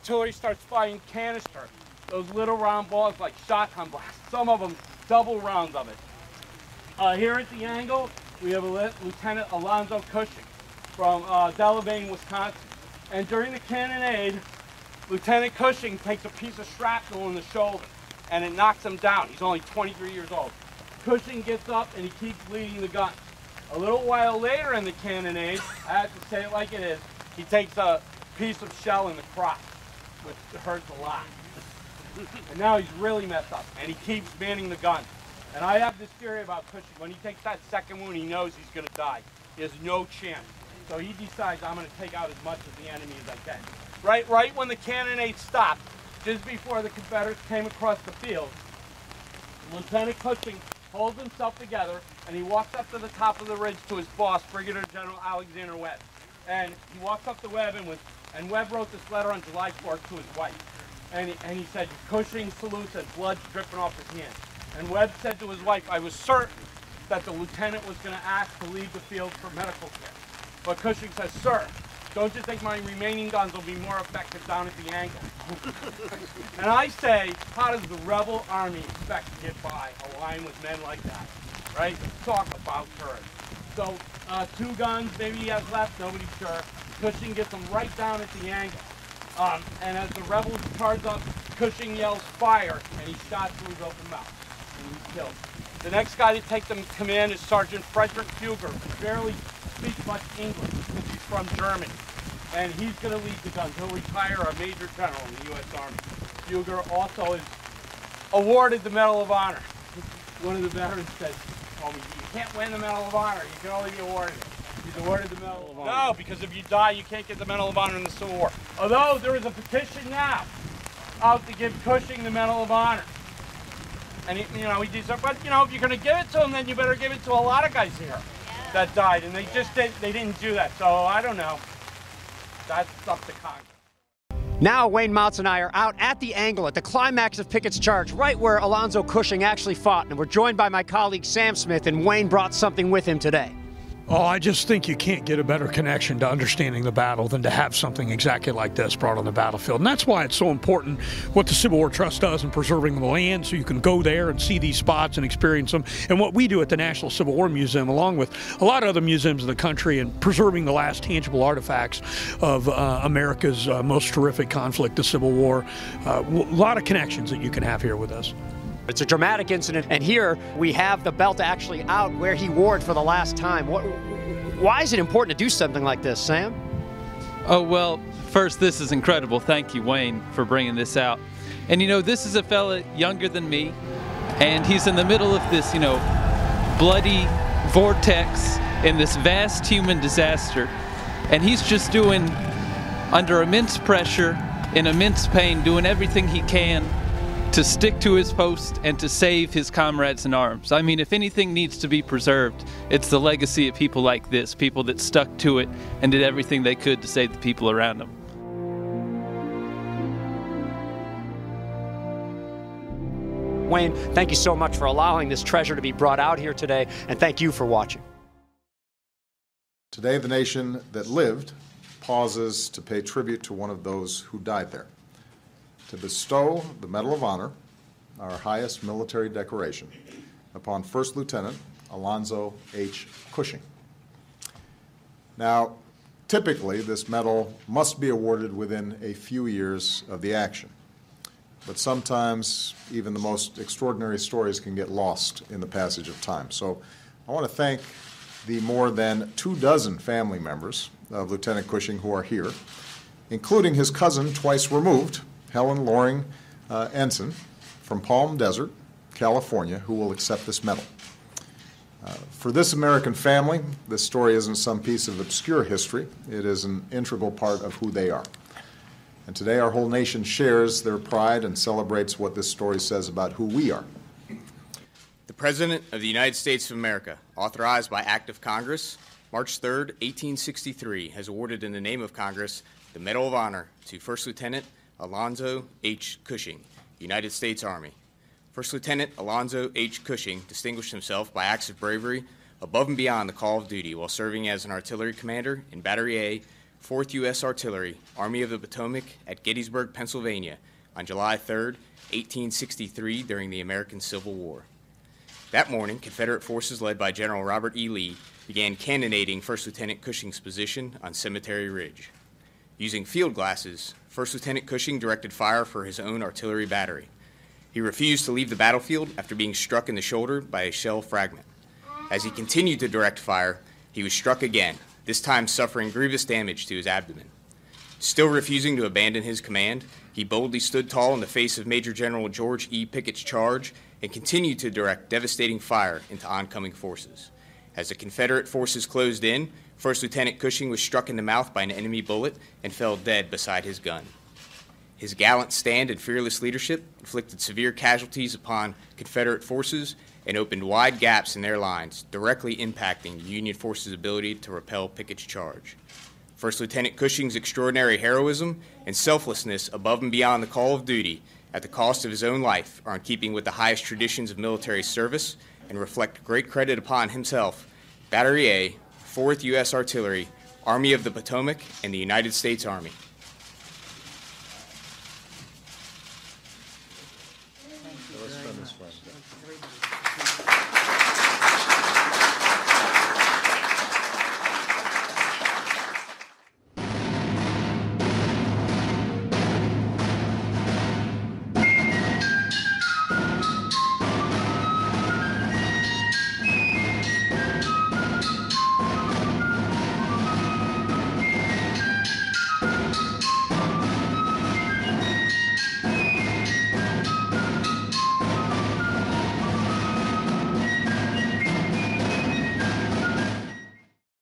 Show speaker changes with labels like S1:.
S1: artillery starts firing canister, those little round balls like shotgun blasts, some of them double rounds of it. Here at the angle, we have Lieutenant Alonzo Cushing from Delavane, Wisconsin. And during the cannonade, Lieutenant Cushing takes a piece of shrapnel in the shoulder, and it knocks him down. He's only 23 years old. Cushing gets up, and he keeps leading the gun. A little while later in the cannonade, I have to say it like it is, he takes a piece of shell in the crotch, which hurts a lot. And now he's really messed up, and he keeps manning the gun. And I have this theory about Cushing. When he takes that second wound, he knows he's going to die. He has no chance. So he decides, I'm going to take out as much of the enemy as I can. Right when the cannonade stopped, just before the Confederates came across the field, Lieutenant Cushing holds himself together, and he walks up to the top of the ridge to his boss, Brigadier General Alexander Webb. And he walks up to Webb, and Webb wrote this letter on July 4th to his wife. And he said, Cushing salutes and blood's dripping off his hand. And Webb said to his wife, I was certain that the lieutenant was going to ask to leave the field for medical care. But Cushing says, sir, don't you think my remaining guns will be more effective down at the angle? And I say, how does the rebel army expect to get by a line with men like that? Right? Talk about courage. So 2 guns, maybe he has left, nobody's sure. Cushing gets them right down at the angle. And as the rebels charge up, Cushing yells fire, and he shot through his open mouth, and he's killed. The next guy to take the command is Sergeant Frederick Fugger, who barely speaks much English because he's from Germany. And he's going to lead the guns. He'll retire a major general in the U.S. Army. Fugger also is awarded the Medal of Honor. One of the veterans said, oh, you can't win the Medal of Honor. You can only be awarded it. He's awarded the Medal of Honor. No, because if you die, you can't get the Medal of Honor in the Civil War. Although there is a petition now out to give Cushing the Medal of Honor. And, he deserves, but, if you're going to give it to him, then you better give it to a lot of guys here that died. And they didn't do that. So, I don't know. That's up to Congress.
S2: Now Wayne Moutz and I are out at the angle at the climax of Pickett's charge, right where Alonzo Cushing actually fought. And we're joined by my colleague Sam Smith, and Wayne brought something with him today.
S3: Oh, I just think you can't get a better connection to understanding the battle than to have something exactly like this brought on the battlefield. And that's why it's so important what the Civil War Trust does in preserving the land, so you can go there and see these spots and experience them. And what we do at the National Civil War Museum, along with a lot of other museums in the country, and preserving the last tangible artifacts of America's most terrific conflict, the Civil War. A lot of connections that you can have here with us.
S2: It's a dramatic incident, and here we have the belt actually out where he wore it for the last time. Why is it important to do something like this, Sam?
S4: Oh, well, first, this is incredible. Thank you, Wayne, for bringing this out. And, this is a fella younger than me, and he's in the middle of this, bloody vortex in this vast human disaster. And he's just doing, under immense pressure, in immense pain, doing everything he can to stick to his post and to save his comrades in arms. I mean, if anything needs to be preserved, it's the legacy of people like this, people that stuck to it and did everything they could to save the people around them.
S2: Wayne, thank you so much for allowing this treasure to be brought out here today, and thank you for watching.
S5: Today, the nation that lived pauses to pay tribute to one of those who died there, to bestow the Medal of Honor, our highest military decoration, upon First Lieutenant Alonzo H. Cushing. Now, typically, this medal must be awarded within a few years of the action, but sometimes even the most extraordinary stories can get lost in the passage of time. So I want to thank the more than 24 family members of Lieutenant Cushing who are here, including his cousin twice removed, Helen Loring Ensign from Palm Desert, California, who will accept this medal. For this American family, this story isn't some piece of obscure history. It is an integral part of who they are. And today our whole nation shares their pride and celebrates what this story says about who we are.
S6: The President of the United States of America, authorized by Act of Congress, March 3, 1863, has awarded in the name of Congress the Medal of Honor to First Lieutenant Alonzo H. Cushing, United States Army. First Lieutenant Alonzo H. Cushing distinguished himself by acts of bravery above and beyond the call of duty while serving as an artillery commander in Battery A, 4th U.S. Artillery, Army of the Potomac at Gettysburg, Pennsylvania, on July 3, 1863, during the American Civil War. That morning, Confederate forces led by General Robert E. Lee began cannonading 1st Lieutenant Cushing's position on Cemetery Ridge. Using field glasses, 1st Lieutenant Cushing directed fire for his own artillery battery. He refused to leave the battlefield after being struck in the shoulder by a shell fragment. As he continued to direct fire, he was struck again, this time suffering grievous damage to his abdomen. Still refusing to abandon his command, he boldly stood tall in the face of Major General George E. Pickett's charge and continued to direct devastating fire into oncoming forces. As the Confederate forces closed in, 1st Lieutenant Cushing was struck in the mouth by an enemy bullet and fell dead beside his gun. His gallant stand and fearless leadership inflicted severe casualties upon Confederate forces and opened wide gaps in their lines, directly impacting the Union forces' ability to repel Pickett's charge. 1st Lieutenant Cushing's extraordinary heroism and selflessness above and beyond the call of duty at the cost of his own life are in keeping with the highest traditions of military service and reflect great credit upon himself, Battery A, 4th U.S. Artillery, Army of the Potomac, and the United States Army.